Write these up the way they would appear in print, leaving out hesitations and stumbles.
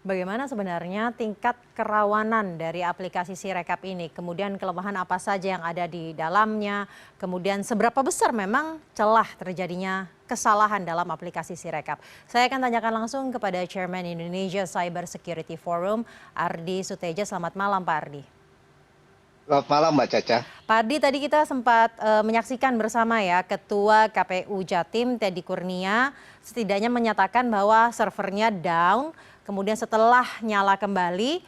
Bagaimana sebenarnya tingkat kerawanan dari aplikasi Sirekap ini? Kemudian kelemahan apa saja yang ada di dalamnya? Kemudian seberapa besar memang celah terjadinya kesalahan dalam aplikasi Sirekap? Saya akan tanyakan langsung kepada Chairman Indonesia Cyber Security Forum, Ardi Suteja. Selamat malam, Pak Ardi. Selamat malam Mbak Caca. Pak Ardi, tadi kita sempat menyaksikan bersama ya Ketua KPU Jatim Teddy Kurnia setidaknya menyatakan bahwa servernya down, kemudian setelah nyala kembali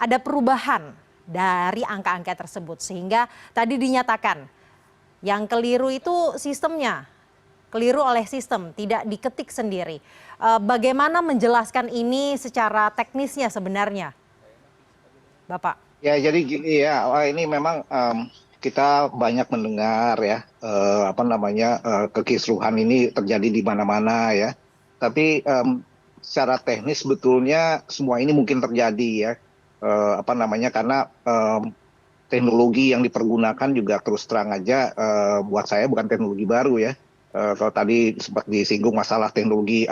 ada perubahan dari angka-angka tersebut sehingga tadi dinyatakan yang keliru itu sistemnya, keliru oleh sistem, tidak diketik sendiri. Bagaimana menjelaskan ini secara teknisnya sebenarnya, Bapak? Ya jadi gini ya, ini memang kita banyak mendengar ya kekisruhan ini terjadi di mana-mana ya. Tapi secara teknis sebetulnya semua ini mungkin terjadi ya. Karena teknologi yang dipergunakan juga terus terang aja buat saya bukan teknologi baru ya. Kalau tadi sempat disinggung masalah teknologi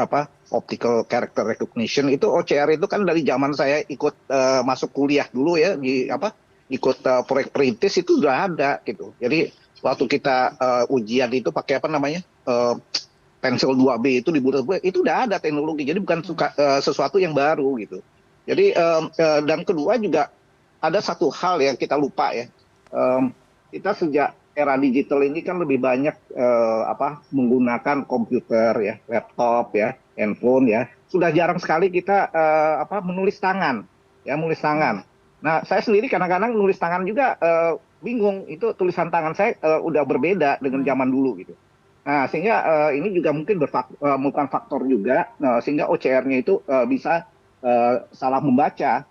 optical character recognition itu OCR itu kan dari zaman saya ikut masuk kuliah dulu ya ikut proyek perintis itu udah ada gitu. Jadi waktu kita ujian itu pakai pensil 2B itu di buku itu udah ada teknologi. Jadi bukan sesuatu yang baru gitu. Jadi dan kedua juga ada satu hal yang kita lupa ya. Kita sejak era digital ini kan lebih banyak menggunakan komputer ya, laptop ya, handphone ya. Sudah jarang sekali kita menulis tangan, ya menulis tangan. Nah, saya sendiri kadang-kadang nulis tangan juga bingung itu tulisan tangan saya udah berbeda dengan zaman dulu gitu. Nah, sehingga ini juga mungkin merupakan faktor juga sehingga OCR-nya itu bisa salah membaca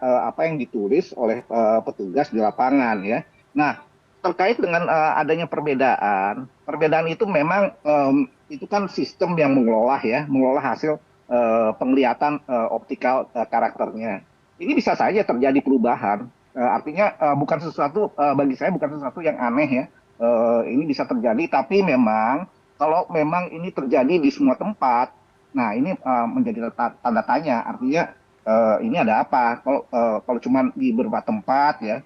apa yang ditulis oleh petugas di lapangan ya. Nah, terkait dengan adanya perbedaan itu memang itu kan sistem yang mengelola hasil penglihatan optikal karakternya. Ini bisa saja terjadi perubahan, artinya bukan sesuatu bagi saya bukan sesuatu yang aneh ya. Ini bisa terjadi, tapi memang kalau memang ini terjadi di semua tempat, nah ini menjadi tanda tanya, artinya ini ada apa? Kalau cuma di beberapa tempat ya,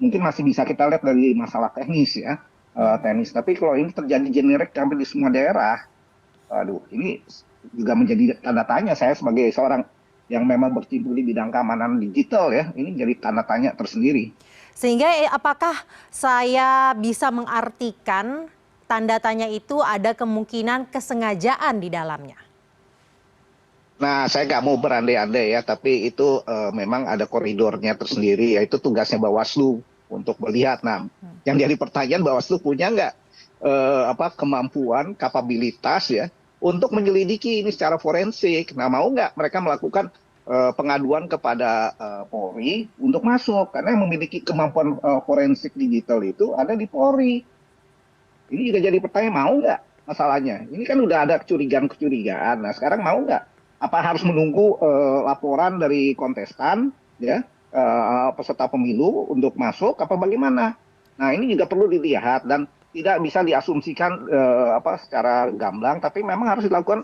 mungkin masih bisa kita lihat dari masalah teknis ya, teknis. Tapi kalau ini terjadi generik hampir di semua daerah, aduh, ini juga menjadi tanda tanya. Saya sebagai seorang yang memang berkecimpung di bidang keamanan digital ya, ini jadi tanda tanya tersendiri. Sehingga apakah saya bisa mengartikan tanda tanya itu ada kemungkinan kesengajaan di dalamnya? Nah, saya nggak mau berandai-andai ya, tapi itu memang ada koridornya tersendiri, yaitu tugasnya Bawaslu untuk melihat. Nah, yang jadi pertanyaan Bawaslu punya nggak kemampuan, kapabilitas ya untuk menyelidiki ini secara forensik. Nah, mau nggak mereka melakukan pengaduan kepada Polri untuk masuk, karena yang memiliki kemampuan forensik digital itu ada di Polri. Ini juga jadi pertanyaan, mau nggak masalahnya? Ini kan udah ada kecurigaan-kecurigaan. Nah, sekarang mau nggak? Apa harus menunggu laporan dari kontestan, ya, peserta pemilu untuk masuk, apa bagaimana? Nah, ini juga perlu dilihat dan tidak bisa diasumsikan secara gamblang, tapi memang harus dilakukan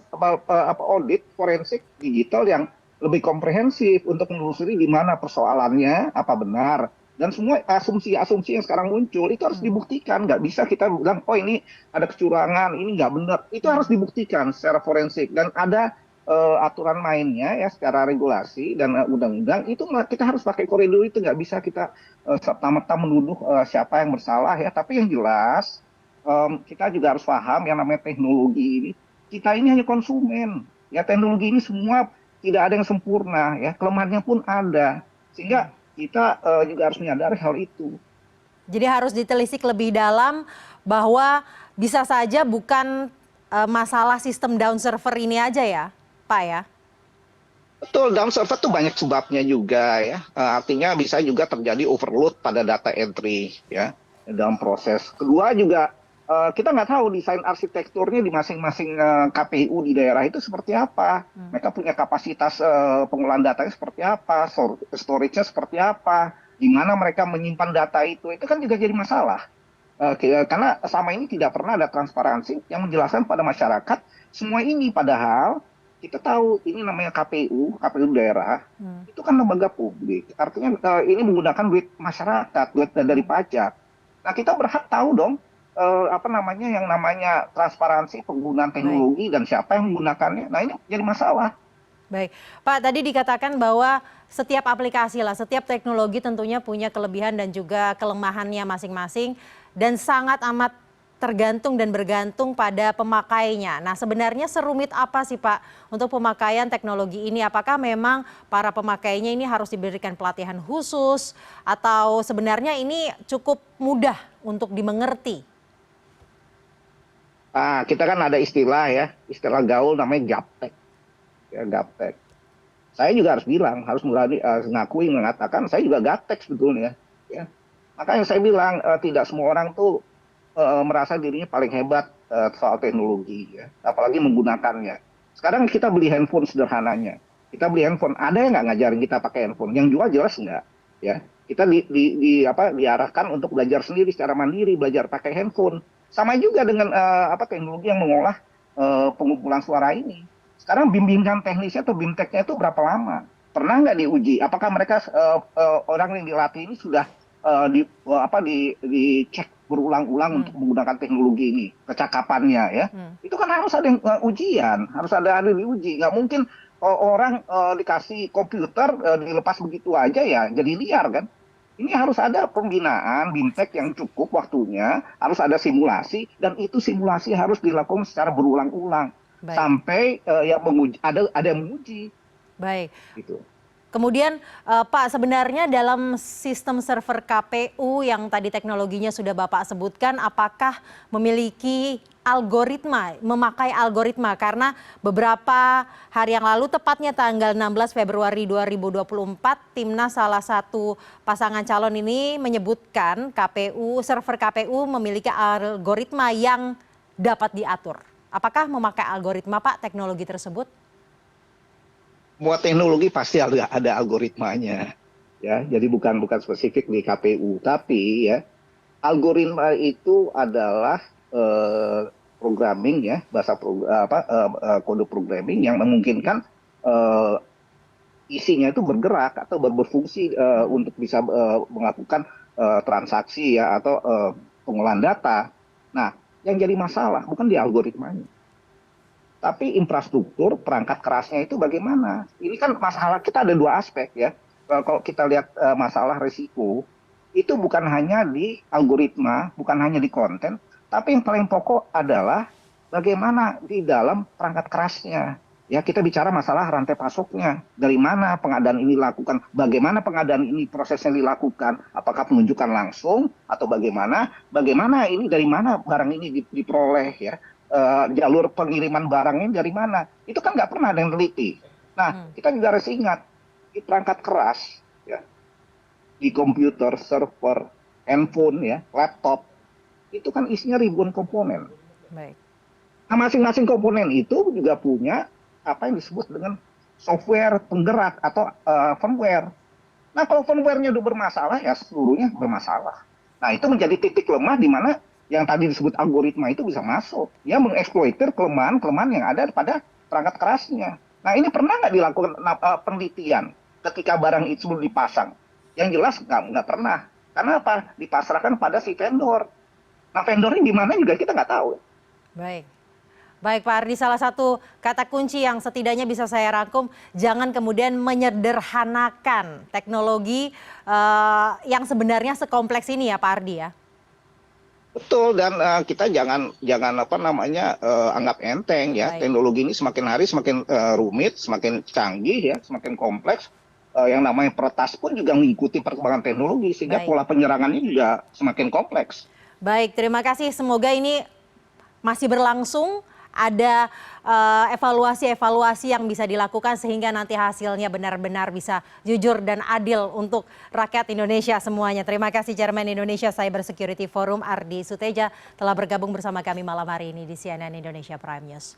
audit forensik digital yang lebih komprehensif untuk menelusuri di mana persoalannya, apa benar. Dan semua asumsi-asumsi yang sekarang muncul itu harus dibuktikan. Nggak bisa kita bilang, oh ini ada kecurangan, ini nggak benar. Itu harus dibuktikan secara forensik. Dan ada aturan mainnya ya secara regulasi dan undang-undang itu kita harus pakai koridor itu, nggak bisa kita serta-merta menuduh siapa yang bersalah ya. Tapi yang jelas kita juga harus paham yang namanya teknologi ini, kita ini hanya konsumen ya. Teknologi ini semua tidak ada yang sempurna ya, kelemahannya pun ada, sehingga kita juga harus menyadari hal itu. Jadi harus ditelisik lebih dalam bahwa bisa saja bukan masalah sistem down server ini aja ya, Pak ya? Betul, down server tuh banyak sebabnya juga ya. Artinya bisa juga terjadi overload pada data entry ya dalam proses. Kedua juga kita nggak tahu desain arsitekturnya di masing-masing KPU di daerah itu seperti apa. Mereka punya kapasitas pengolahan datanya seperti apa, storage-nya seperti apa, di mana mereka menyimpan data itu kan juga jadi masalah. Karena selama ini tidak pernah ada transparansi yang menjelaskan pada masyarakat semua ini, padahal kita tahu ini namanya KPU daerah, itu kan lembaga publik. Artinya ini menggunakan duit masyarakat, duit dari pajak. Nah, kita berhak tahu dong apa namanya yang namanya transparansi penggunaan Baik. teknologi dan siapa yang menggunakannya. Nah, ini jadi masalah. Baik, Pak, tadi dikatakan bahwa setiap aplikasi lah, setiap teknologi tentunya punya kelebihan dan juga kelemahannya masing-masing dan sangat amat tergantung dan bergantung pada pemakainya. Nah, sebenarnya serumit apa sih, Pak, untuk pemakaian teknologi ini? Apakah memang para pemakainya ini harus diberikan pelatihan khusus atau sebenarnya ini cukup mudah untuk dimengerti? Kita kan ada istilah ya, istilah gaul namanya gaptek. Ya, gaptek. Saya juga harus bilang, harus berani ngakui mengatakan saya juga gaptek sebetulnya. Ya. Makanya saya bilang tidak semua orang tuh merasa dirinya paling hebat soal teknologi, ya. Apalagi menggunakannya. Sekarang kita beli handphone sederhananya. Kita beli handphone, ada yang nggak ngajarin kita pakai handphone? Yang jual jelas nggak. Ya. Kita diarahkan untuk belajar sendiri secara mandiri, belajar pakai handphone. Sama juga dengan teknologi yang mengolah pengumpulan suara ini. Sekarang bimbingan teknisnya atau BIMTEK-nya itu berapa lama? Pernah nggak diuji? Apakah mereka orang yang dilatih ini sudah dicek berulang-ulang untuk menggunakan teknologi ini, kecakapannya ya? Itu kan harus ada yang ujian, harus ada diuji. Nggak mungkin orang dikasih komputer dilepas begitu aja ya, jadi liar kan? Ini harus ada pembinaan BIMTEK yang cukup waktunya, harus ada simulasi dan itu simulasi harus dilakukan secara berulang-ulang. Baik. Sampai yang menguji, ada yang menguji. Baik. Gitu. Kemudian Pak, sebenarnya dalam sistem server KPU yang tadi teknologinya sudah Bapak sebutkan, apakah memiliki algoritma, memakai algoritma? Karena beberapa hari yang lalu, tepatnya tanggal 16 Februari 2024, Timnas salah satu pasangan calon ini menyebutkan server KPU memiliki algoritma yang dapat diatur. Apakah memakai algoritma, Pak, teknologi tersebut? Semua teknologi pasti ada algoritmanya, ya. Jadi bukan spesifik di KPU, tapi ya algoritma itu adalah programming ya, kode programming yang memungkinkan isinya itu bergerak atau berfungsi untuk bisa melakukan transaksi ya atau pengolahan data. Nah, yang jadi masalah bukan di algoritmanya, tapi infrastruktur perangkat kerasnya itu bagaimana. Ini kan masalah kita ada dua aspek ya. Kalau kita lihat masalah risiko, itu bukan hanya di algoritma, bukan hanya di konten, tapi yang paling pokok adalah bagaimana di dalam perangkat kerasnya. Ya, kita bicara masalah rantai pasoknya. Dari mana pengadaan ini dilakukan, bagaimana pengadaan ini prosesnya dilakukan, apakah penunjukan langsung atau bagaimana ini dari mana barang ini diperoleh ya. Jalur pengiriman barangnya dari mana? Itu kan nggak pernah ada yang teliti. Nah, kita juga harus ingat di perangkat keras, ya, di komputer, server, handphone, ya, laptop, itu kan isinya ribuan komponen. Baik. Nah, masing-masing komponen itu juga punya apa yang disebut dengan software penggerak atau firmware. Nah, kalau firmware-nya udah bermasalah, ya seluruhnya bermasalah. Nah, itu menjadi titik lemah di mana yang tadi disebut algoritma itu bisa masuk. Dia mengeksploitir kelemahan-kelemahan yang ada pada perangkat kerasnya. Nah, ini pernah nggak dilakukan penelitian ketika barang itu sebelum dipasang? Yang jelas nggak pernah. Karena apa? Dipasrahkan pada si vendor. Nah, vendornya di mana juga kita nggak tahu. Baik. Baik Pak Ardi, salah satu kata kunci yang setidaknya bisa saya rangkum, jangan kemudian menyederhanakan teknologi yang sebenarnya sekompleks ini ya Pak Ardi ya. Betul, dan kita jangan anggap enteng ya. Baik. Teknologi ini semakin hari semakin rumit, semakin canggih ya, semakin kompleks. Yang namanya peretas pun juga mengikuti perkembangan teknologi sehingga pola penyerangannya juga semakin kompleks. Baik, terima kasih. Semoga ini masih berlangsung. Ada evaluasi-evaluasi yang bisa dilakukan sehingga nanti hasilnya benar-benar bisa jujur dan adil untuk rakyat Indonesia semuanya. Terima kasih Chairman Indonesia Cyber Security Forum Ardi Suteja telah bergabung bersama kami malam hari ini di CNN Indonesia Prime News.